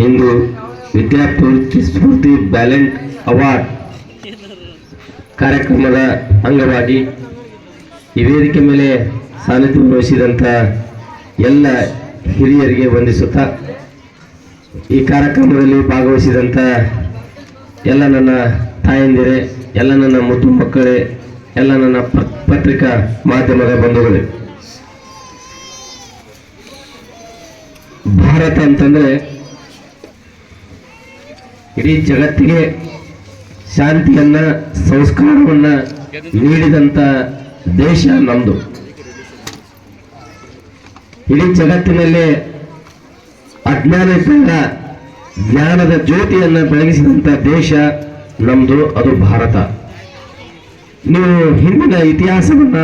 ಇಂದು ವಿದ್ಯಾಪೂರ್ತಿ ಸ್ಫೂರ್ತಿ ಬ್ಯಾಲೆಂಟ್ award ಕಾರ್ಯಕ್ರಮದ ಅಂಗವಾಗಿ ಈ ವೇದಿಕೆ ಮೇಲೆ ಸಾನ್ನಿಧ್ಯ ವಹಿಸಿದಂಥ ಎಲ್ಲ ಹಿರಿಯರಿಗೆ ವಂದಿಸುತ್ತಾ ಈ ಕಾರ್ಯಕ್ರಮದಲ್ಲಿ ಭಾಗವಹಿಸಿದಂಥ ಎಲ್ಲ ನನ್ನ ತಾಯಂದಿರೇ, ಎಲ್ಲ ನನ್ನ ಮುದ್ದು ಮಕ್ಕಳೇ, ಎಲ್ಲ ನನ್ನ ಪತ್ರಿಕಾ ಮಾಧ್ಯಮದ ಬಂಧುಗಳೇ, ಭಾರತ ಅಂತಂದ್ರೆ ಇಡೀ ಜಗತ್ತಿಗೆ ಶಾಂತಿಯನ್ನ ಸಂಸ್ಕಾರವನ್ನ ನೀಡಿದಂತ ದೇಶ ನಮ್ದು. ಇಡೀ ಜಗತ್ತಿನಲ್ಲಿ ಅಜ್ಞಾನದಿಂದ ಜ್ಞಾನದ ಜ್ಯೋತಿಯನ್ನ ಬೆಳಗಿಸಿದಂತ ದೇಶ ನಮ್ದು, ಅದು ಭಾರತ. ನೀವು ಹಿಂದಿನ ಇತಿಹಾಸವನ್ನ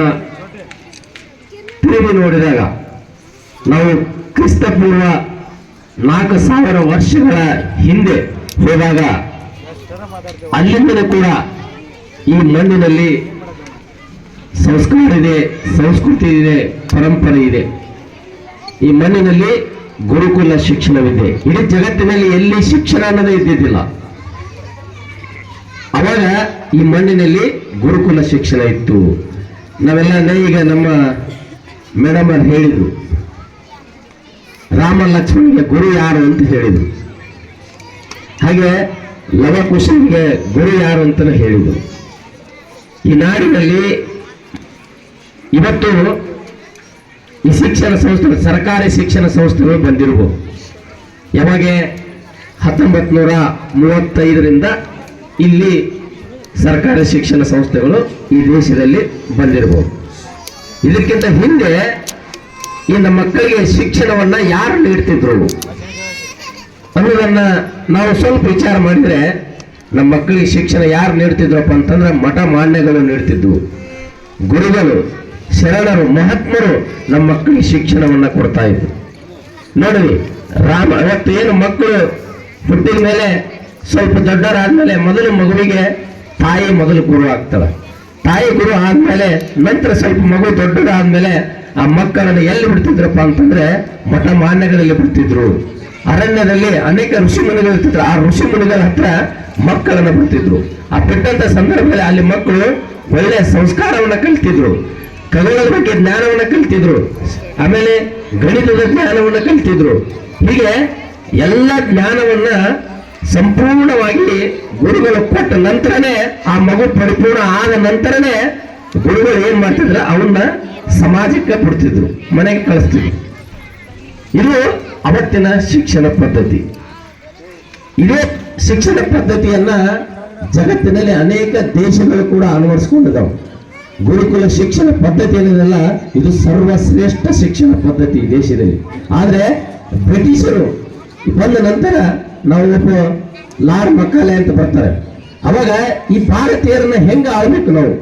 ತಿರುಗಿ ನೋಡಿದಾಗ ನಾವು ಕ್ರಿಸ್ತಪೂರ್ವ 4000 ವರ್ಷಗಳ ಹಿಂದೆ ಹೋದಾಗ ಅಲ್ಲಿಂದಲೂ ಕೂಡ ಈ ಮಣ್ಣಿನಲ್ಲಿ ಸಂಸ್ಕಾರ ಇದೆ, ಸಂಸ್ಕೃತಿ ಇದೆ, ಪರಂಪರೆ ಇದೆ. ಈ ಮಣ್ಣಿನಲ್ಲಿ ಗುರುಕುಲ ಶಿಕ್ಷಣವಿದೆ. ಇಡೀ ಜಗತ್ತಿನಲ್ಲಿ ಎಲ್ಲಿ ಶಿಕ್ಷಣ ಅನ್ನೋದೇ ಇದ್ದಿದ್ದಿಲ್ಲ. ಅವಾಗ ಈ ಮಣ್ಣಿನಲ್ಲಿ ಗುರುಕುಲ ಶಿಕ್ಷಣ ಇತ್ತು. ನಾವೆಲ್ಲ ಈಗ ನಮ್ಮ ಮೇಡಮ್ ಅವರು ಹೇಳಿದ್ರು, ರಾಮ ಲಕ್ಷ್ಮಣಿಗೆ ಗುರು ಯಾರು ಅಂತ ಹೇಳಿದ್ರು. ಹಾಗೆ ಲವಕುಶನಿಗೆ ಗುರು ಯಾರು ಅಂತ ಹೇಳಿದ್ರು. ಈ ನಾಡಿನಲ್ಲಿ ಇವತ್ತು ಈ ಶಿಕ್ಷಣ ಸಂಸ್ಥೆ, ಸರ್ಕಾರಿ ಶಿಕ್ಷಣ ಸಂಸ್ಥೆಗಳು ಬಂದಿರಬಹುದು. ಯಾವಾಗ 1935ರಿಂದ ಇಲ್ಲಿ ಸರ್ಕಾರಿ ಶಿಕ್ಷಣ ಸಂಸ್ಥೆಗಳು ಈ ದೇಶದಲ್ಲಿ ಬಂದಿರಬಹುದು. ಇದಕ್ಕಿಂತ ಹಿಂದೆ ಈ ನಮ್ಮ ಮಕ್ಕಳಿಗೆ ಶಿಕ್ಷಣವನ್ನ ಯಾರು ನೀಡ್ತಿದ್ರು ಅನ್ನೋದನ್ನ ನಾವು ಸ್ವಲ್ಪ ವಿಚಾರ ಮಾಡಿದ್ರೆ, ನಮ್ಮ ಮಕ್ಕಳಿಗೆ ಶಿಕ್ಷಣ ಯಾರು ನೀಡ್ತಿದ್ರಪ್ಪ ಅಂತಂದ್ರೆ ಮಠ ಮಾನ್ಯಗಳು ನೀಡ್ತಿದ್ವು. ಗುರುಗಳು, ಶರಣರು, ಮಹಾತ್ಮರು ನಮ್ಮ ಮಕ್ಕಳಿಗೆ ಶಿಕ್ಷಣವನ್ನ ಕೊಡ್ತಾ ಇದ್ರು. ನೋಡಿ, ಇವತ್ತು ಏನು ಮಕ್ಕಳು ಹುಟ್ಟಿದ ಮೇಲೆ ಸ್ವಲ್ಪ ದೊಡ್ಡವರಾದ್ಮೇಲೆ ಮೊದಲು ಮಗುವಿಗೆ ತಾಯಿ ಮೊದಲು ಗುರು ಆಗ್ತಾಳೆ. ತಾಯಿ ಗುರು ಆದ್ಮೇಲೆ ನಂತರ ಸ್ವಲ್ಪ ಮಗು ದೊಡ್ಡದಾದ್ಮೇಲೆ ಆ ಮಕ್ಕಳನ್ನು ಎಲ್ಲಿ ಬಿಡ್ತಿದ್ರಪ್ಪ ಅಂತಂದ್ರೆ ಮಠ ಮಾನ್ಯಗಳಲ್ಲಿ ಬಿಡ್ತಿದ್ರು. ಅರಣ್ಯದಲ್ಲಿ ಅನೇಕ ಋಷಿ ಮುನಿಗಳು ಇರ್ತಿದ್ರು. ಆ ಋಷಿ ಮುನಿಗಳ ಹತ್ರ ಮಕ್ಕಳನ್ನು ಬಿಡ್ತಿದ್ರು. ಆ ಬಿಟ್ಟಂತ ಸಂದರ್ಭದಲ್ಲಿ ಅಲ್ಲಿ ಮಕ್ಕಳು ಒಳ್ಳೆಯ ಸಂಸ್ಕಾರವನ್ನ ಕಲಿತಿದ್ರು, ಖಗೋಳದ ಬಗ್ಗೆ ಜ್ಞಾನವನ್ನ ಕಲಿತಿದ್ರು, ಆಮೇಲೆ ಗಣಿತದ ಜ್ಞಾನವನ್ನ ಕಲಿತಿದ್ರು. ಹೀಗೆ ಎಲ್ಲ ಜ್ಞಾನವನ್ನ ಸಂಪೂರ್ಣವಾಗಿ ಗುರುಗಳು ಕೊಟ್ಟ ನಂತರನೇ ಆ ಮಗು ಪರಿಪೂರ್ಣ ಆದ ನಂತರನೇ ಗುರುಗಳು ಏನ್ ಮಾಡ್ತಿದ್ರು, ಅವನ್ನ ಸಮಾಜಕ್ಕೆ ಬಿಡ್ತಿದ್ರು, ಮನೆಗೆ ಕಳಿಸ್ತಿದ್ರು. ಇದು ಅವತ್ತಿನ ಶಿಕ್ಷಣ ಪದ್ಧತಿ. ಇದೇ ಶಿಕ್ಷಣ ಪದ್ಧತಿಯನ್ನ ಜಗತ್ತಿನಲ್ಲಿ ಅನೇಕ ದೇಶಗಳು ಕೂಡ ಅಳವಡಿಸಿಕೊಂಡಿದ್ದಾವೆ. ಗುರುಕುಲ ಶಿಕ್ಷಣ ಪದ್ಧತಿ ಏನಿದೆಲ್ಲ ಇದು ಸರ್ವಶ್ರೇಷ್ಠ ಶಿಕ್ಷಣ ಪದ್ಧತಿ ಈ ದೇಶದಲ್ಲಿ. ಆದ್ರೆ ಬ್ರಿಟಿಷರು ಬಂದ ನಂತರ ನಾವು ಒಬ್ಬ ಲಾರ್ಡ್ ಮಕಾಲೆ ಅಂತ ಬರ್ತಾರೆ. ಅವಾಗ ಈ ಭಾರತೀಯರನ್ನ ಹೆಂಗ ಆಳ್ಬೇಕು, ನಾವು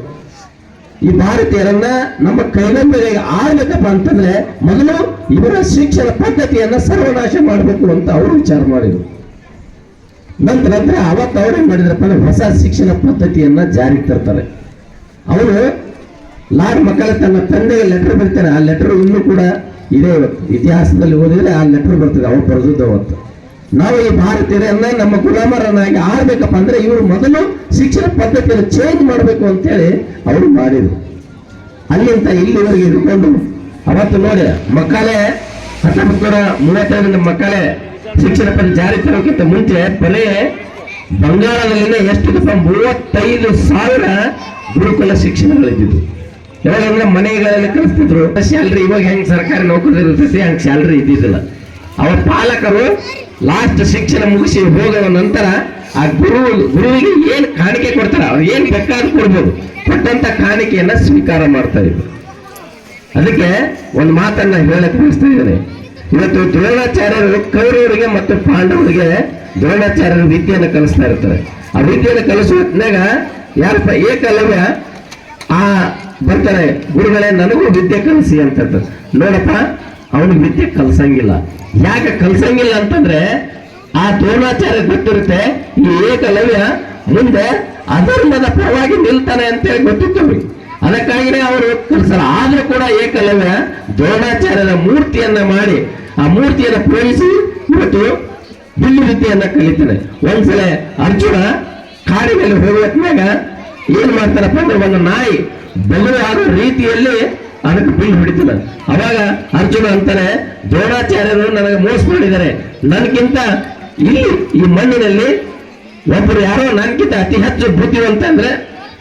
ಈ ಭಾರತೀಯರನ್ನ ನಮ್ಮ ಕೈಗೊಂಬೆಗೆ ಆಳ್ಬೇಕಪ್ಪ ಅಂತಂದ್ರೆ ಮೊದಲು ಇವರ ಶಿಕ್ಷಣ ಪದ್ಧತಿಯನ್ನ ಸರ್ವನಾಶ ಮಾಡಬೇಕು ಅಂತ ಅವರು ವಿಚಾರ ಮಾಡಿದ್ರು. ನಂತರ ಅವತ್ತು ಅವ್ರೇನ್ ಮಾಡಿದ್ರಪ್ಪ ಅಂದ್ರೆ ಹೊಸ ಶಿಕ್ಷಣ ಪದ್ಧತಿಯನ್ನ ಜಾರಿಗೆ ತರ್ತಾರೆ. ಅವರು ಲಾರ್ಡ್ ಮಕಾಲೆ ತನ್ನ ತಂದೆಗೆ ಲೆಟರ್ ಬರೀತಾರೆ. ಆ ಲೆಟರ್ ಇನ್ನೂ ಕೂಡ ಇದೆ. ಇವತ್ತು ಇತಿಹಾಸದಲ್ಲಿ ಓದಿದ್ರೆ ಆ ಲೆಟರ್ ಬರ್ತದೆ, ಅವ್ರು ಬರೆದದ್ದು ಅವತ್ತು. ನಾವು ಈ ಭಾರತೀಯರನ್ನ ನಮ್ಮ ಗುಲಾಮರನ್ನಾಗಿ ಆಳ್ಬೇಕಪ್ಪ ಅಂದ್ರೆ ಇವರು ಮೊದಲು ಶಿಕ್ಷಣ ಪದ್ಧತಿಯನ್ನು ಚೇಂಜ್ ಮಾಡಬೇಕು ಅಂತೇಳಿ ಅವರು ಮಾಡಿದ್ರು. ಅಲ್ಲಿಂದ ಇಲ್ಲಿವರೆಗೆ ಇಟ್ಕೊಂಡು ಅವತ್ತು ನೋಡಿ ಮಕಾಲೆ 1935 ಮಕಾಲೆ ಶಿಕ್ಷಣ ಪದ್ಧತಿ ಜಾರಿ ತರೋಕ್ಕಿಂತ ಮುಂಚೆ ಬರೀ ಬಂಗಾಳದಲ್ಲಿನ ಎಷ್ಟು 35,000 ಗುರುಕುಲ ಶಿಕ್ಷಣಗಳಿದ್ದು. ಯಾವಾಗಂದ್ರೆ ಮನೆಗಳಲ್ಲಿ ಕಲಿಸ್ತಿದ್ರು. ಸ್ಯಾಲ್ರಿ ಇವಾಗ ಹೆಂಗ್ ಸರ್ಕಾರಿ ನೌಕರಿ ಇರ್ತೈತಿ ಹಂಗ್ ಸ್ಯಾಲ್ರಿ ಇದ್ದಿದ್ದಿಲ್ಲ. ಅವರ ಪಾಲಕರು ಲಾಸ್ಟ್ ಶಿಕ್ಷಣ ಮುಗಿಸಿ ಹೋಗುವ ನಂತರ ಆ ಗುರುವಿಗೆ ಏನ್ ಕಾಣಿಕೆ ಕೊಡ್ತಾರ, ಅವ್ರು ಏನ್ ಬೇಕಾದ್ರೂ ಕೊಡ್ಬೋದು, ಕೊಟ್ಟಂತ ಕಾಣಿಕೆಯನ್ನ ಸ್ವೀಕಾರ ಮಾಡ್ತಾ ಇದ್ರು. ಅದಕ್ಕೆ ಒಂದು ಮಾತನ್ನ ಹೇಳಕ್ ಬಯಸ್ತಾ ಇದ್ದೇನೆ. ಇವತ್ತು ದ್ರೋಣಾಚಾರ್ಯರು ಕೌರವರಿಗೆ ಮತ್ತು ಪಾಂಡವರಿಗೆ ದ್ರೋಣಾಚಾರ್ಯರು ವಿದ್ಯೆಯನ್ನು ಕಲಿಸ್ತಾ ಇರ್ತಾರೆ. ಆ ವಿದ್ಯೆಯನ್ನು ಕಲಿಸುವ ಹೊತ್ನಾಗ ಯಾರಪ್ಪ ಏಕಲವ್ಯ ಬರ್ತಾರೆ, ಗುರುಗಳೇ ನನಗೂ ವಿದ್ಯೆ ಕಲಿಸಿ ಅಂತ. ನೋಡಪ್ಪ, ಅವನಿಗೆ ವಿದ್ಯೆ ಕಲ್ಸಂಗಿಲ್ಲ. ಯಾಕೆ ಕಲ್ಸಂಗಿಲ್ಲ ಅಂತಂದ್ರೆ ಆ ದ್ರೋಣಾಚಾರ್ಯ ಗೊತ್ತಿರುತ್ತೆ, ಈ ಏಕಲವ್ಯ ಮುಂದೆ ಅಧರ್ಮದ ಪರವಾಗಿ ನಿಲ್ತಾನೆ ಅಂತೇಳಿ ಗೊತ್ತಿತ್ತು. ಅದಕ್ಕಾಗಿನೇ ಅವರು ಕಲಿಸಲ್ಲ. ಆದ್ರೂ ಕೂಡ ಏಕಲವ್ಯ ದ್ರೋಣಾಚಾರ್ಯರ ಮೂರ್ತಿಯನ್ನ ಮಾಡಿ ಆ ಮೂರ್ತಿಯನ್ನು ಪೂಜಿಸಿ ಇವತ್ತು ಬಿಲ್ಲು ವಿದ್ಯೆಯನ್ನ ಕಲಿತಾನೆ. ಒಂದ್ಸಲ ಅರ್ಜುನ ಕಾಡಿ ಮೇಲೆ ಹೋಗುವಾಗ ಏನ್ ಮಾಡ್ತಾರಪ್ಪ ಅಂದ್ರೆ ಒಂದು ನಾಯಿ ಬೆಲ್ಲೂ ಆಗೋ ರೀತಿಯಲ್ಲಿ ಅದಕ್ಕೆ ಬಿಲ್ ಹೊಡಿತಾನೆ. ಅವಾಗ ಅರ್ಜುನ ಅಂತಾನೆ, ದ್ರೋಣಾಚಾರ್ಯರು ನನಗೆ ಮೋಸ ಮಾಡಿದ್ದಾರೆ, ನನಗಿಂತ ಇಲ್ಲಿ ಈ ಮಣ್ಣಿನಲ್ಲಿ ಒಬ್ಬರು ಯಾರೋ ನನಗಿಂತ ಅತಿ ಹೆಚ್ಚು ಬುದ್ಧಿವಂತ ಅಂದ್ರೆ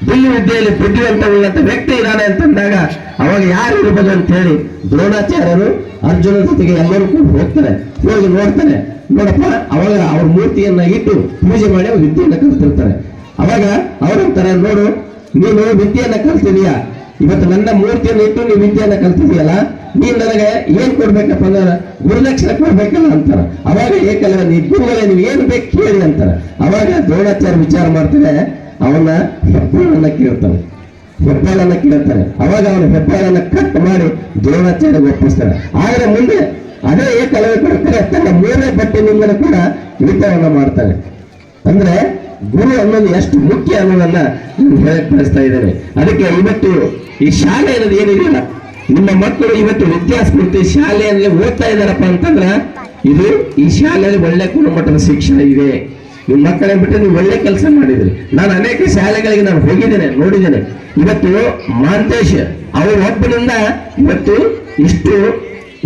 ಬಿಲ್ಲು ವಿದ್ಯೆಯಲ್ಲಿ ಬುದ್ಧಿವಂತ ಉಳ್ಳಂತ ವ್ಯಕ್ತಿ ಇದ್ದಾನೆ ಅಂತಂದಾಗ ಅವಾಗ ಯಾರು ಇರ್ಬೋದು ಅಂತ ಹೇಳಿ ದ್ರೋಣಾಚಾರ್ಯರು ಅರ್ಜುನ ಜೊತೆಗೆ ಎಲ್ಲರೂ ಕೂಡ ಹೋಗ್ತಾರೆ. ಹೋಗಿ ನೋಡ್ತಾನೆ, ನೋಡಪ್ಪ ಅವಾಗ ಅವ್ರ ಮೂರ್ತಿಯನ್ನ ಇಟ್ಟು ಪೂಜೆ ಮಾಡಿ ಅವ್ರು ವಿದ್ಯೆಯನ್ನ ಕಲ್ತಿರ್ತಾರೆ. ಅವಾಗ ಅವ್ರಂತಾರೆ, ನೋಡು ನೀನು ವಿದ್ಯೆಯನ್ನ ಕಲ್ತಿದೀಯಾ, ಇವತ್ತು ನನ್ನ ಮೂರ್ತಿಯನ್ನು ಇಟ್ಟು ನೀವು ವಿದ್ಯೆಯನ್ನ ಕಲ್ತಿದೀಯಲ್ಲ, ನೀನ್ ನನಗೆ ಏನ್ ಕೊಡ್ಬೇಕಪ್ಪ ಅಂದ್ರೆ ಗುರುದಕ್ಷಿಣೆ ಕೊಡ್ಬೇಕಲ್ಲ ಅಂತಾರ. ಅವಾಗ ಏಕಲ್ಲ ನೀ ಗುರುಗಳೇ ನೀವು ಏನ್ ಬೇಕು ಕೇಳಿ ಅಂತಾರ. ಅವಾಗ ದ್ರೋಣಾಚಾರ್ಯ ವಿಚಾರ ಮಾಡ್ತಾರೆ, ಅವನ ಹೆಬ್ಬಾಳನ್ನ ಕೇಳ್ತಾನೆ. ಅವಾಗ ಅವನ ಹೆಬ್ಬಾಳನ್ನ ಕಟ್ ಮಾಡಿ ದ್ರೋಣಾಚಾರ್ಯ ಒಪ್ಪಿಸ್ತಾರೆ. ಆದ್ರೆ ಮುಂದೆ ಅದೇ ಏಕಲವ್ಯ ಕೊಡ್ತಾರೆ, ತನ್ನ ಮೂರನೇ ಬಟ್ಟೆನಿಂದಲೂ ಕೂಡ ಯುದ್ಧವನ್ನ ಮಾಡ್ತಾರೆ. ಅಂದ್ರೆ ಗುರು ಅನ್ನೋದು ಎಷ್ಟು ಮುಖ್ಯ ಅನ್ನೋದನ್ನ ಹೇಳಕ್ ಬಯಸ್ತಾ ಇದ್ದೇನೆ. ಅದಕ್ಕೆ ಇವತ್ತು ಈ ಶಾಲೆ ಅನ್ನೋದು ಏನಿದೆಯಲ್ಲ, ನಿಮ್ಮ ಮಕ್ಕಳು ಇವತ್ತು ವಿದ್ಯಾಸ್ಫೂರ್ತಿ ಶಾಲೆಯಲ್ಲಿ ಓದ್ತಾ ಇದ್ದಾರಪ್ಪ ಅಂತಂದ್ರ ಇದು ಈ ಶಾಲೆಯಲ್ಲಿ ಒಳ್ಳೆ ಗುಣಮಟ್ಟದ ಶಿಕ್ಷಣ ಇದೆ. ನಿಮ್ಮ ಮಕ್ಕಳೇ ಬಿಟ್ಟು ನೀವು ಒಳ್ಳೆ ಕೆಲಸ ಮಾಡಿದ್ರಿ. ನಾನು ಅನೇಕ ಶಾಲೆಗಳಿಗೆ ನಾನು ಹೋಗಿದ್ದೇನೆ, ನೋಡಿದ್ದೇನೆ. ಇವತ್ತು ಮಾಂತೇಶ್ ಅವ್ರ ಒಬ್ಬನಿಂದ ಇವತ್ತು ಇಷ್ಟು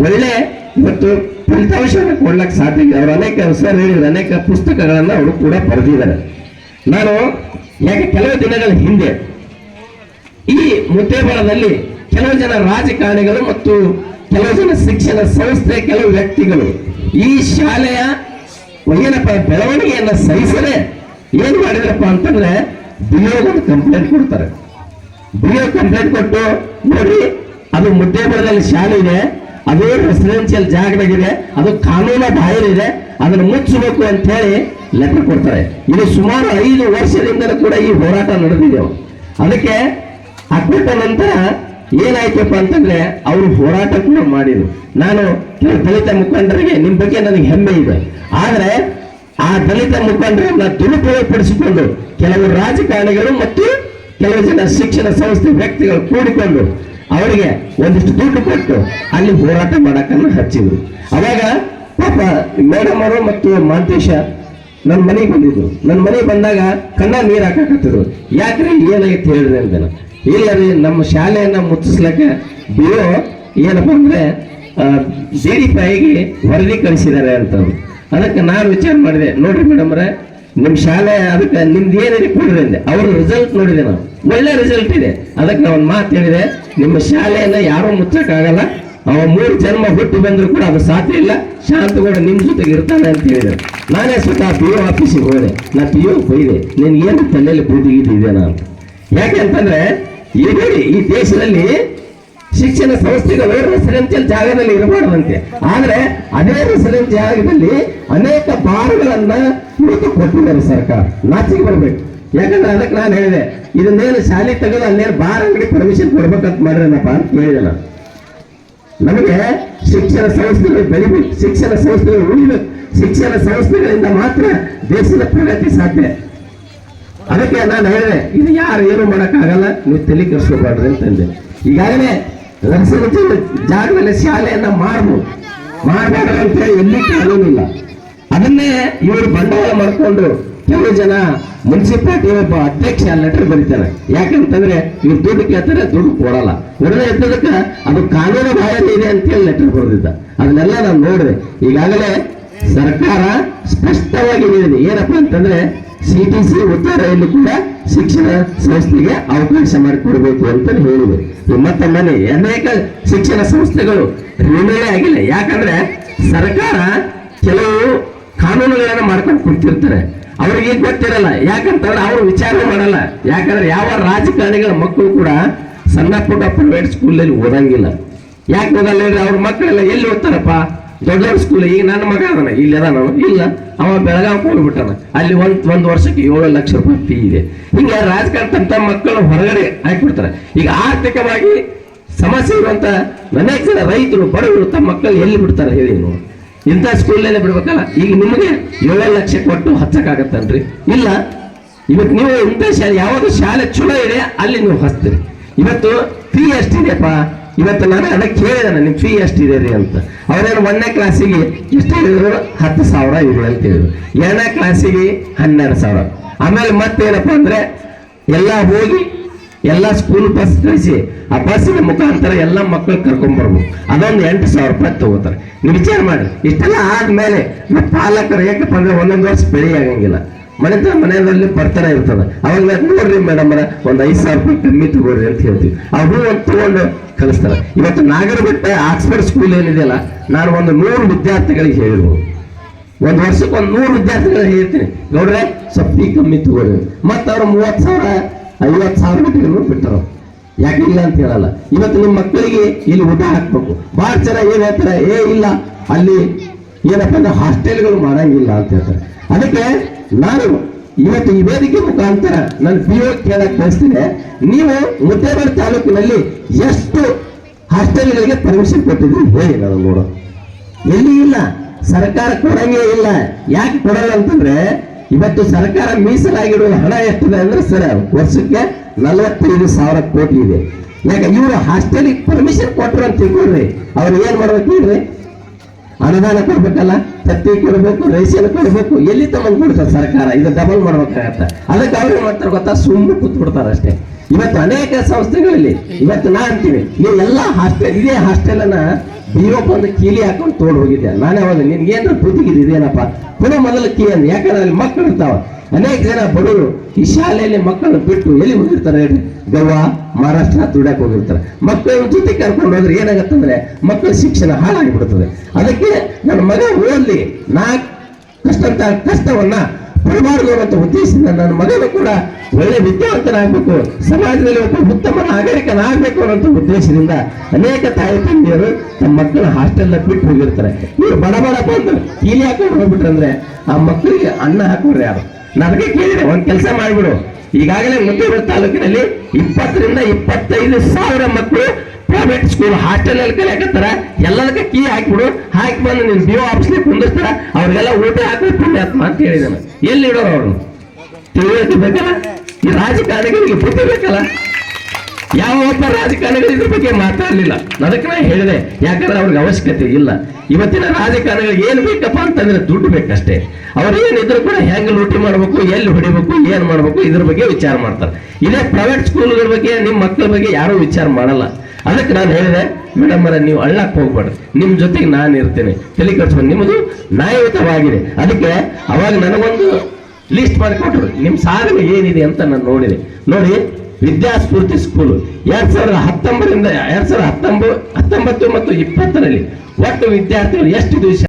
ಒಳ್ಳೆ ಇವತ್ತು ಫಲಿತಾಂಶವನ್ನು ಕೊಡ್ಲಕ್ಕೆ ಸಾಧ್ಯ ಇದೆ. ಅವರು ಅನೇಕ ಸರ್ ಹೇಳಿದ್ರು, ಅನೇಕ ಪುಸ್ತಕಗಳನ್ನ ಅವರು ಕೂಡ ಬರೆದಿದ್ದಾರೆ. ನಾನು ಯಾಕೆ ಕೆಲವು ದಿನಗಳ ಹಿಂದೆ ಈ ಮುದ್ದೇಬಾಳದಲ್ಲಿ ಕೆಲವು ಜನ ರಾಜಕಾರಣಿಗಳು ಮತ್ತು ಕೆಲವು ಜನ ಶಿಕ್ಷಣ ಸಂಸ್ಥೆ ಕೆಲವು ವ್ಯಕ್ತಿಗಳು ಈ ಶಾಲೆಯ ಏನಪ್ಪ ಬೆಳವಣಿಗೆಯನ್ನ ಸಹಿಸದೆ ಏನ್ ಮಾಡಿದ್ರಪ್ಪ ಅಂತಂದ್ರೆ ಬಿಯೋಗ ಕಂಪ್ಲೇಂಟ್ ಕೊಡ್ತಾರೆ. ಬಿಯೋ ಕಂಪ್ಲೇಂಟ್ ಕೊಟ್ಟು ನೋಡಿ ಅದು ಮುದ್ದೇಬಾಳದಲ್ಲಿ ಶಾಲೆ ಇದೆ, ಅದು ರೆಸಿಡೆನ್ಷಿಯಲ್ ಜಾಗದಾಗಿದೆ, ಅದು ಕಾನೂನು ಬಾಹಿರಿದೆ, ಅದನ್ನು ಮುಚ್ಚಬೇಕು ಅಂತ ಹೇಳಿ ಲೆಟರ್ ಕೊಡ್ತಾರೆ. ಇದು ಸುಮಾರು 5 ವರ್ಷದಿಂದಲೂ ಕೂಡ ಈ ಹೋರಾಟ ನಡೆದಿದೆ. ಅದಕ್ಕೆ ಕೊಟ್ಟ ನಂತರ ಏನಾಯ್ತಪ್ಪ ಅಂತಂದ್ರೆ ಅವರು ಹೋರಾಟ ಕೂಡ ಮಾಡಿದ್ರು. ನಾನು ಕೆಲವು ದಲಿತ ಮುಖಂಡರಿಗೆ ನಿಮ್ ಬಗ್ಗೆ ನನಗೆ ಹೆಮ್ಮೆ ಇದೆ. ಆದ್ರೆ ಆ ದಲಿತ ಮುಖಂಡರನ್ನ ದುರುಪಯೋಗಪಡಿಸಿಕೊಂಡು ಕೆಲವು ರಾಜಕಾರಣಿಗಳು ಮತ್ತು ಕೆಲವು ಜನ ಶಿಕ್ಷಣ ಸಂಸ್ಥೆ ವ್ಯಕ್ತಿಗಳು ಕೂಡಿಕೊಂಡು ಅವರಿಗೆ ಒಂದಿಷ್ಟು ದುಡ್ಡು ಕೊಟ್ಟು ಅಲ್ಲಿ ಹೋರಾಟ ಮಾಡಕ್ಕನ್ನು ಹಚ್ಚಿದ್ರು. ಅವಾಗ ಪಾಪ ಮೇಡಮ್ ಅವರು ಮತ್ತು ಮಾಂತೇಶ ನನ್ನ ಮನೆಗೆ ಬಂದಿದ್ರು. ನನ್ನ ಮನೆಗೆ ಬಂದಾಗ ಕಣ್ಣ ನೀರು ಹಾಕಕತ್ತಿದ್ರು. ಯಾಕ್ರೆ ಏನಾಗಿತ್ತು ಹೇಳಿದ್ರೆ ಅಂತ. ಇಲ್ಲ ರೀ, ನಮ್ಮ ಶಾಲೆಯನ್ನ ಮುಚ್ಚಿಸ್ಲಕ್ಕೆ ಬಿಯೋ ಏನಪ್ಪ ಅಂದ್ರೆ DDPIಗೆ ವರದಿ ಕಳಿಸಿದ್ದಾರೆ ಅಂತವ್ರು. ಅದಕ್ಕೆ ನಾನು ವಿಚಾರ ಮಾಡಿದೆ, ನೋಡ್ರಿ ಮೇಡಮ್ ರೇ, ನಿಮ್ ಶಾಲೆ ಅದಕ್ಕೆ ನಿಮ್ದು ಏನಿದೆ ಕೊಡ್ರಿ ಅಂದೆ. ಅವ್ರ ರಿಸಲ್ಟ್ ನೋಡಿದೆ, ನಾವು ಒಳ್ಳೆ ರಿಸಲ್ಟ್ ಇದೆ. ಅದಕ್ಕೆ ನಾವು ಒಂದು ಮಾತು ಹೇಳಿದೆ, ನಿಮ್ಮ ಶಾಲೆಯನ್ನ ಯಾರೂ ಮುಚ್ಚಕ್ಕಾಗಲ್ಲ, ಅವ 3 ಜನ್ಮ ಹುಟ್ಟು ಬಂದ್ರು ಕೂಡ ಅದು ಸಾಧ್ಯ ಇಲ್ಲ, ಶಾಂತಗೌಡ ನಿಮ್ ಜೊತೆಗೆ ಇರ್ತಾನೆ ಅಂತ ಹೇಳಿದೆ. ನಾನೇ ಸ್ವತಃ PO ಆಫೀಸಿಗೆ ಹೋದೆ. ನಾ PO ಬೈದೆ, ನಿನ್ ಏನು ತಲೆಯಲ್ಲಿ ಬೂದಿಗಿದೆ ಅಂತ. ಯಾಕೆ ಅಂತಂದ್ರೆ ಈ ದೇಶದಲ್ಲಿ ಶಿಕ್ಷಣ ಸಂಸ್ಥೆಗಳು ರೆಸಿಡೆನ್ಷಿಯಲ್ ಜಾಗದಲ್ಲಿ ಇರಬಾರ್ದಂತೆ. ಆದ್ರೆ ಅದೇ ರೆಸಿಡೆನ್ಷಿಯಲ್ ಜಾಗದಲ್ಲಿ ಅನೇಕ ಬಾರ್ಗಳನ್ನ ಇವತ್ತು ಕೊಟ್ಟಿದ್ದಾರೆ ಸರ್ಕಾರ. ನಾಚಿಕೆ ಬರ್ಬೇಕು. ಯಾಕಂದ್ರೆ ಅದಕ್ಕೆ ನಾನು ಹೇಳಿದೆ, ಇದನ್ನೇನು ಶಾಲೆ ತೆಗೆದು ಅಲ್ಲೇನು ಬಾರ್ ಅಂಗಡಿ ಪರ್ಮಿಷನ್ ಕೊಡ್ಬೇಕಂತ ಮಾಡ್ರೇನಪ್ಪ ಅಂತ ಹೇಳಿದೆ ನಾನು. ನಮಗೆ ಶಿಕ್ಷಣ ಸಂಸ್ಥೆಗಳು ಬೆಳಿಬೇಕು, ಶಿಕ್ಷಣ ಸಂಸ್ಥೆಗಳು ಉಳಿಬೇಕು. ಶಿಕ್ಷಣ ಸಂಸ್ಥೆಗಳಿಂದ ಮಾತ್ರ ದೇಶದ ಪ್ರಗತಿ ಸಾಧ್ಯ. ಅದಕ್ಕೆ ನಾನು ಹೇಳಿದೆ, ಇದು ಯಾರು ಏನು ಮಾಡೋಕ್ಕಾಗಲ್ಲ, ನೀವು ತಲೆ ಕೆಡಿಸ್ಕೋಬಾರ್ದು ಅಂತಂದೆ. ಈಗಾಗಲೇ ರೆಸಿಡೆನ್ಷಿಯಲ್ ಜಾಗದಲ್ಲಿ ಶಾಲೆಯನ್ನ ಮಾಡಬಾರ್ದು ಅಂತ ಹೇಳಿ ಎಲ್ಲಿ ಕಾನೂನಿಲ್ಲ. ಅದನ್ನೇ ಇವರು ಬಂಡವಾಳ ಮಾಡಿಕೊಂಡು ಕೆಲವು ಜನ ಮುನ್ಸಿಪಾಲಿಟಿ ಒಬ್ಬ ಅಧ್ಯಕ್ಷ ಲೆಟರ್ ಬರೀತಾರೆ. ಯಾಕಂತಂದ್ರೆ ಇವ್ರು ದುಡ್ಡು ಕೇಳ್ತಾರೆ, ದುಡ್ಡು ಕೊಡಲ್ಲ. ಕೊಡದೆ ಇದ್ದದಕ್ಕೆ ಅದು ಕಾನೂನು ಬಾಹಿರ ಇದೆ ಅಂತ ಹೇಳಿ ಲೆಟರ್ ಬರೆದಿದ್ದ. ಅದನ್ನೆಲ್ಲ ನಾನು ನೋಡಿದೆ. ಈಗಾಗಲೇ ಸರ್ಕಾರ ಸ್ಪಷ್ಟವಾಗಿ ಹೇಳಿದೆ, ಏನಪ್ಪಾ ಅಂತಂದ್ರೆ CTC ಉತ್ತರೆಯಲ್ಲಿ ಕೂಡ ಶಿಕ್ಷಣ ಸಂಸ್ಥೆಗೆ ಅವಕಾಶ ಮಾಡಿಕೊಡ್ಬೇಕು ಅಂತ ಹೇಳಿದೆ. ಮತ್ತೊಮ್ಮೆ ಅನೇಕ ಶಿಕ್ಷಣ ಸಂಸ್ಥೆಗಳು ರಿನ್ಯೂವೇ ಆಗಿಲ್ಲ. ಯಾಕಂದ್ರೆ ಸರ್ಕಾರ ಕೆಲವು ಕಾನೂನುಗಳನ್ನ ಮಾಡ್ಕೊಂಡು ಕುಂತಿರ್ತಾರೆ, ಅವ್ರಿಗೆ ಗೊತ್ತಿರಲ್ಲ. ಯಾಕಂತಂದ್ರೆ ಅವರು ವಿಚಾರ ಮಾಡಲ್ಲ. ಯಾಕಂದ್ರೆ ಯಾವ ರಾಜಕಾರಣಿಗಳ ಮಕ್ಕಳು ಕೂಡ ಸಣ್ಣ ಪುಟ್ಟ ಪ್ರೈವೇಟ್ ಸ್ಕೂಲಲ್ಲಿ ಓದಂಗಿಲ್ಲ. ಯಾಕೆ ಓದಲ್ಲ ಹೇಳ್ರಿ? ಅವ್ರ ಮಕ್ಕಳೆಲ್ಲ ಎಲ್ಲಿ ಓದ್ತಾರಪ್ಪ? ದೊಡ್ಡ ಸ್ಕೂಲ್. ಈಗ ನನ್ನ ಮಗ ಅದಾನ, ಇಲ್ಲಿ ಅದಾನ ಇಲ್ಲ, ಅವ ಬೆಳಗಾವಿಗೆ ಹೋಗ್ಬಿಟ್ಟಾನ. ಅಲ್ಲಿ ಒಂದು ವರ್ಷಕ್ಕೆ 7 ಲಕ್ಷ ರೂಪಾಯಿ ಫೀ ಇದೆ. ಹಿಂಗೆ ರಾಜಕಾರಣ ತಮ್ಮ ಮಕ್ಕಳು ಹೊರಗಡೆ ಹಾಕಿಬಿಡ್ತಾರೆ. ಈಗ ಆರ್ಥಿಕವಾಗಿ ಸಮಸ್ಯೆ ಇರುವಂತ ಅನೇಕ ಜನ ರೈತರು ಬಡವರು ತಮ್ಮ ಮಕ್ಕಳು ಎಲ್ಲಿ ಬಿಡ್ತಾರೆ ಹೇಳಿ? ನೀವು ಇಂಥ ಸ್ಕೂಲಲ್ಲೇ ಬಿಡ್ಬೇಕಲ್ಲ. ಈಗ ನಿಮಗೆ 7 ಲಕ್ಷ ಕೊಟ್ಟು ಹಚ್ಚಕ್ಕಾಗತ್ತನ್ರಿ? ಇಲ್ಲ. ಇವತ್ತು ನೀವು ಇಂಥ ಶಾಲೆ ಯಾವಾಗ ಶಾಲೆ ಚಲೋ ಇದೆ ಅಲ್ಲಿ ನೀವು ಹಚ್ತೀರಿ. ಇವತ್ತು ಫೀ ಎಷ್ಟಿದೆಯಪ್ಪ? ಇವತ್ತು ನಾನು ಅದಕ್ಕೆ ಕೇಳಿದಾನೆ ನಿಮ್ ಫೀ ಎಷ್ಟಿದೆ ರೀ ಅಂತ. ಅವ್ರೇನು 1ನೇ ಕ್ಲಾಸಿಗೆ ಎಷ್ಟು ಹೇಳಿದ್ರು 10,000 ಇದೆ ಅಂತ ಹೇಳಿದ್ರು, 2ನೇ ಕ್ಲಾಸಿಗೆ 12,000. ಆಮೇಲೆ ಮತ್ತೇನಪ್ಪ ಅಂದ್ರೆ ಎಲ್ಲ ಹೋಗಿ ಎಲ್ಲ ಸ್ಕೂಲ್ ಬಸ್ ಕಳಿಸಿ ಆ ಬಸ್ಸಿನ ಮುಖಾಂತರ ಎಲ್ಲ ಮಕ್ಕಳು ಕರ್ಕೊಂಡ್ ಬರ್ಬೇಕು, ಅದೊಂದು 8,000 ರೂಪಾಯಿ ತಗೋತಾರೆ. ನೀವು ವಿಚಾರ ಮಾಡ್ರಿ, ಇಷ್ಟೆಲ್ಲ ಆದ್ಮೇಲೆ ನಮ್ಮ ಪಾಲಕರು ಯಾಕಪ್ಪ ಅಂದ್ರೆ ಒಂದೊಂದು ವರ್ಷ ಬೆಳೆ ಆಗಂಗಿಲ್ಲ, ಮನೆಯಲ್ಲಿ ಬರ್ತಾನೆ ಇರ್ತದೆ. ಅವಾಗ ನೋಡ್ರಿ ಮೇಡಮ್ ಒಂದು 5,000 ರೂಪಾಯಿ ಕಮ್ಮಿ ತಗೋರಿ ಅಂತ ಹೇಳ್ತೀವಿ. ಅವ್ರು ಒಂದು ತಗೊಂಡು ಕಲಿಸ್ತಾರೆ. ಇವತ್ತು ನಾಗರಬೆಟ್ಟ ಆಕ್ಸ್ಫರ್ಡ್ ಸ್ಕೂಲ್ ಏನಿದೆಯಲ್ಲ, ನಾನು ಒಂದು 100 ವಿದ್ಯಾರ್ಥಿಗಳಿಗೆ ಹೇಳಿರ್ಬೋದು, ಒಂದು ವರ್ಷಕ್ಕೆ ಒಂದು 100 ವಿದ್ಯಾರ್ಥಿಗಳಿಗೆ ಹೇಳ್ತೀನಿ, ನೋಡ್ರೆ ಸ್ವಲ್ಪ ಫೀ ಕಮ್ಮಿ ತಗೋರಿ. ಮತ್ತೆ ಅವ್ರು 30,000 50,000 ಗಂಟೆಗಳು ಬಿಟ್ಟರು, ಯಾಕೆ ಇಲ್ಲ ಅಂತ ಹೇಳಲ್ಲ. ಇವತ್ತು ನಿಮ್ಮ ಮಕ್ಕಳಿಗೆ ಇಲ್ಲಿ ಊಟ ಹಾಕ್ಬೇಕು. ಬಹಳ ಜನ ಏನ್ ಹೇಳ್ತಾರೆ, ಇಲ್ಲ ಅಲ್ಲಿ ಏನಪ್ಪ ಅಂದ್ರೆ ಹಾಸ್ಟೆಲ್ಗಳು ಮಾಡಂಗಿಲ್ಲ ಅಂತ ಹೇಳ್ತಾರೆ. ಅದಕ್ಕೆ ನಾನು ಇವತ್ತು ಈ ವೇದಿಕೆ ಮುಖಾಂತರ ನನ್ನ PO ಕೇಳಕ್ ಬಯಸ್ತೇನೆ, ನೀವು ಮುದ್ದೇಬೇಡ ತಾಲೂಕಿನಲ್ಲಿ ಎಷ್ಟು ಹಾಸ್ಟೆಲ್ಗಳಿಗೆ ಪರ್ಮಿಷನ್ ಕೊಟ್ಟಿದ್ರಿ ಹೇಳಿ ನಾವು ನೋಡೋ. ಎಲ್ಲಿ ಇಲ್ಲ, ಸರ್ಕಾರ ಕೊಡಂಗೇ ಇಲ್ಲ. ಯಾಕೆ ಕೊಡಲ್ಲ ಅಂತಂದ್ರೆ ಇವತ್ತು ಸರ್ಕಾರ ಮೀಸಲಾಗಿರುವ ಹಣ ಎಷ್ಟಿದೆ ಅಂದ್ರೆ ಸರ್ ವರ್ಷಕ್ಕೆ 45,000 ಕೋಟಿ ಇದೆ. ಯಾಕೆ ಇವರು ಹಾಸ್ಟೆಲಿಗೆ ಪರ್ಮಿಷನ್ ಕೊಟ್ಟರು ಅಂತ ತಿಳ್ಕೊಳ್ರಿ, ಅವ್ರು ಏನ್ ಮಾಡ್ಬೇಕು ಹೇಳ್ರಿ, ಅನುದಾನ ಕೊಡ್ಬೇಕಲ್ಲ, ತತ್ತಿ ಕೊಡ್ಬೇಕು, ರೇಷನ್ ಕೊಡ್ಬೇಕು, ಎಲ್ಲಿ ತಗೊಂಡ್ ಕೊಡ್ತಾರೆ ಸರ್ಕಾರ, ಇದು ಡಬಲ್ ಮಾಡ್ಬೇಕಾಗತ್ತ. ಅದಕ್ಕೆ ಅವ್ರು ಏನ್ ಮಾಡ್ತಾರೆ ಗೊತ್ತಾ, ಸುಮ್ಮನೆ ಕೂತ್ ಬಿಡ್ತಾರೆ ಅಷ್ಟೇ. ಇವತ್ತು ಅನೇಕ ಸಂಸ್ಥೆಗಳಲ್ಲಿ ಇವತ್ತು ನಾ ಅಂತೀನಿ, ನೀವು ಎಲ್ಲ ಹಾಸ್ಟೆಲ್ ಇದೇ ಹಾಸ್ಟೆಲ್ ಅನ್ನ BO ಬಂದು ಕೀಲಿ ಹಾಕೊಂಡು ತೋಡ್ ಹೋಗಿದ್ದೆ. ನಾನೇ ಅವಾಗ ನಿನ್ಗೇನ್ರ ಬುದ್ಧಿಗಿದ್ದೇನಪ್ಪ ಪುನಃ ಮೊದಲ ಕೀ ಅಂದ್, ಯಾಕಂದ್ರೆ ಅಲ್ಲಿ ಮಕ್ಕಳು ಇರ್ತಾವ. ಅನೇಕ ಜನ ಬಡವರು ಈ ಶಾಲೆಯಲ್ಲಿ ಮಕ್ಕಳನ್ನು ಬಿಟ್ಟು ಎಲ್ಲಿ ಹೋಗಿರ್ತಾರೆ ಹೇಳ್ರಿ, ಗೋವಾ ಮಹಾರಾಷ್ಟ್ರ ದುಡ್ಯಾಕ್ ಹೋಗಿರ್ತಾರೆ. ಮಕ್ಕಳ ಜೊತೆ ಕರ್ಕೊಂಡು ಹೋದ್ರೆ ಏನಾಗತ್ತಂದ್ರೆ ಮಕ್ಕಳ ಶಿಕ್ಷಣ ಹಾಳಾಗಿಬಿಡ್ತದೆ. ಅದಕ್ಕೆ ನನ್ನ ಮಗ ಓದ್ಲಿ, ನಾ ಕಷ್ಟವನ್ನ ಪಡಬಾರ್ದು ಅನ್ನೋ ಉದ್ದೇಶದಿಂದ ನನ್ನ ಮಗನು ಕೂಡ ಒಳ್ಳೆ ವಿದ್ಯಾವಂತನಾಗಬೇಕು, ಸಮಾಜದಲ್ಲಿ ಒಬ್ಬ ಉತ್ತಮ ನಾಗರಿಕನಾಗಬೇಕು ಅನ್ನೋ ಉದ್ದೇಶದಿಂದ ಅನೇಕ ತಾಯಿ ತಂದೆಯರು ತಮ್ಮ ಮಕ್ಕಳ ಹಾಸ್ಟೆಲ್ ಬಿಟ್ಟು ಹೋಗಿರ್ತಾರೆ. ಇವರು ಬಡ ಬಂದು ಕೀಲಿ ಹಾಕೊಂಡು ಹೋಗ್ಬಿಟ್ರಂದ್ರೆ ಆ ಮಕ್ಕಳಿಗೆ ಅನ್ನ ಹಾಕೋರು ಯಾರು? ನನಗೆ ಕೇಳಿದೆ, ಒಂದ್ ಕೆಲಸ ಮಾಡ್ಬಿಡು, ಈಗಾಗಲೇ ಮುದ್ದೇಬೇಡ ತಾಲೂಕಿನಲ್ಲಿ 20 ರಿಂದ 25,000 ಮಕ್ಕಳು ಪ್ರೈವೇಟ್ ಸ್ಕೂಲ್ ಹಾಸ್ಟೆಲ್ ಅಲ್ಲಿ ಕಲಿಯಾಕತ್ತಾರ. ಎಲ್ಲದಕ್ಕೆ ಕೀ ಹಾಕಿಬಿಡು, ಹಾಕಿ ಬಂದು ನಿನ್ BO ಆಫೀಸ್ಗೆ ಕುಂದಿಸ್ತಾರ, ಅವ್ರಿಗೆಲ್ಲ ಊಟ ಹಾಕಿ ಪುಣ್ಯಾತ್ಮ ಅಂತ ಹೇಳಿದಾನೆ. ಎಲ್ಲಿ ಇಡೋರು ಅವ್ರು? ತಿಳುವಳಿಕೆ ಬೇಕಲ್ಲ, ಈ ರಾಜಕಾರಣಿಗಳಿಗೆ ಬುದ್ಧಿ ಬೇಕಲ್ಲ. ಯಾವ ಒಬ್ಬ ರಾಜಕಾರಣಿಗಳು ಇದ್ರ ಬಗ್ಗೆ ಮಾತಾಡಲಿಲ್ಲ. ಅದಕ್ಕೆ ನಾ ಹೇಳಿದೆ, ಯಾಕಂದ್ರೆ ಅವ್ರಿಗೆ ಅವಶ್ಯಕತೆ ಇಲ್ಲ. ಇವತ್ತಿನ ರಾಜಕಾರಣಿಗಳಿಗೆ ಏನ್ ಬೇಕಪ್ಪ ಅಂತಂದ್ರೆ ದುಡ್ಡು ಬೇಕಷ್ಟೇ. ಅವ್ರು ಏನಿದ್ರು ಕೂಡ ಹೆಂಗ್ ಲೂಟಿ ಮಾಡ್ಬೇಕು, ಎಲ್ಲಿ ಹೊಡಿಬೇಕು, ಏನ್ ಮಾಡ್ಬೇಕು, ಇದ್ರ ಬಗ್ಗೆ ವಿಚಾರ ಮಾಡ್ತಾರೆ. ಇದೇ ಪ್ರೈವೇಟ್ ಸ್ಕೂಲ್ಗಳ ಬಗ್ಗೆ ನಿಮ್ಮ ಮಕ್ಕಳ ಬಗ್ಗೆ ಯಾರು ವಿಚಾರ ಮಾಡಲ್ಲ. ಅದಕ್ಕೆ ನಾನು ಹೇಳಿದೆ, ಮೇಡಮ್ ನೀವು ಅಳ್ಳಕ್ ಹೋಗ್ಬೇಡ್ರಿ, ನಿಮ್ ಜೊತೆಗೆ ನಾನು ಇರ್ತೇನೆ, ತಲೆ ಕಟ್ಸ್ಕೊಂಡು ನಿಮ್ಮದು ನ್ಯಾಯಯುತವಾಗಿದೆ. ಅದಕ್ಕೆ ಅವಾಗ ನನಗೊಂದು ಲಿಸ್ಟ್ ಮಾಡಿಕೊಟ್ರು, ನಿಮ್ ಸಾಧನೆ ಏನಿದೆ ಅಂತ ನಾನು ನೋಡಿದೆ. ನೋಡಿ, ವಿದ್ಯಾಸ್ಫೂರ್ತಿ ಸ್ಕೂಲು 2019 ರಿಂದ 2019 ಮತ್ತು 20ರಲ್ಲಿ ಒಟ್ಟು ವಿದ್ಯಾರ್ಥಿಗಳು ಎಷ್ಟು ದಿವಸ